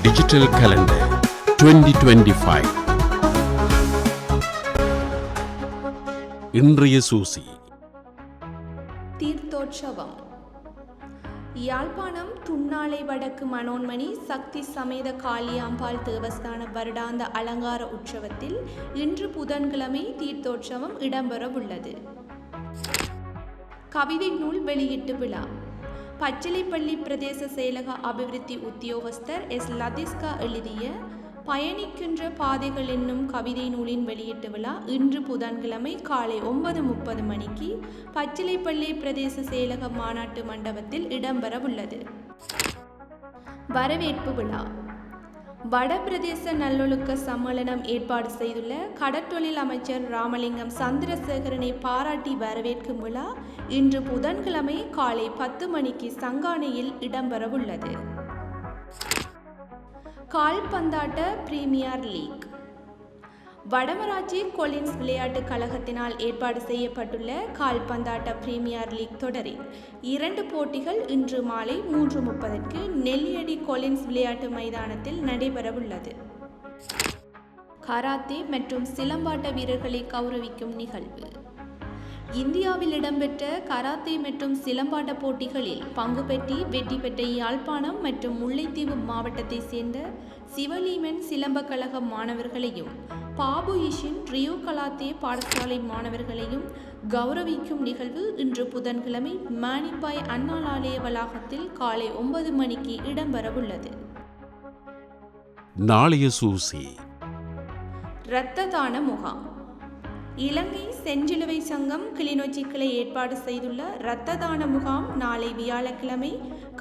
Digital Calendar 2025. இன்றைய சூசி. தீர்த்தோற்சவம். யாழ்ப்பாணம் துன்னாலை வடக்கு மனோன்மணி சக்தி சமேத காளியாம்பாள் தேவஸ்தான வருடாந்த அலங்கார உற்சவத்தில் இன்று புதன்கிழமை தீர்த்தோற்சவம் இடம்பெறவுள்ளது. கவிதை நூல் வெளியீட்டு விழா. பச்சிலைப்பள்ளி பிரதேச செயலக அபிவிருத்தி உத்தியோகஸ்தர் எஸ். லதிஸ்கா எழுதிய பயணிக்கின்ற பாதைகள் என்னும் கவிதை நூலின் வெளியீட்டு விழா இன்று புதன்கிழமை காலை 9:30 மணிக்கு பச்சிலைப்பள்ளி பிரதேச செயலக மாநாட்டு மண்டபத்தில் இடம்பெறவுள்ளது. வரவேற்பு விழா. வடபிரதேச நல்லொழுக்க சம்மேளனம் ஏற்பாடு செய்துள்ள கடற்றொழில் அமைச்சர் ராமலிங்கம் சந்திரசேகரனை பாராட்டி வரவேற்கும் விழா இன்று புதன்கிழமை காலை 10 மணிக்கு சங்கானையில் இடம்பெறவுள்ளது. கால்பந்தாட்ட பிரீமியர் லீக். வடமராட்சி கொலின்ஸ் விளையாட்டுக் கழகத்தினால் ஏற்பாடு செய்யப்பட்டுள்ள கால்பந்தாட்ட பிரீமியர் லீக் தொடரின் 2 போட்டிகள் இன்று மாலை 3:30க்கு நெல்லியடி கொலின்ஸ் விளையாட்டு மைதானத்தில் நடைபெறவுள்ளது. கராத்தே மற்றும் சிலம்பாட்ட வீரர்களை கௌரவிக்கும் நிகழ்வு. இந்தியாவில் இடம்பெற்ற கராத்தே மற்றும் சிலம்பாட்ட போட்டிகளில் பங்கு பெற்றி வெற்றி பெற்ற யாழ்ப்பாணம் மற்றும் முல்லைத்தீவு மாவட்டத்தை சேர்ந்த சிவலீமன் சிலம்ப கழக மாணவர்களையும் பாபு இஷின் ரியோ கராத்தே பாடசாலை மாணவர்களையும் கௌரவிக்கும் நிகழ்வு இன்று புதன்கிழமை மானிப்பாய் அண்ணாலாலய வளாகத்தில் காலை 9 மணிக்கு இடம்பெறவுள்ளது. நாளைய சூசி. இரத்த தான முகாம். இலங்கை செஞ்சிலுவை சங்கம் கிளிநொச்சி கிளை ஏற்பாடு செய்துள்ள இரத்த தான முகாம் நாளை வியாழக்கிழமை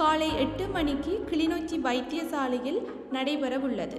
காலை 8 மணிக்கு கிளிநொச்சி வைத்தியசாலையில் நடைபெறவுள்ளது.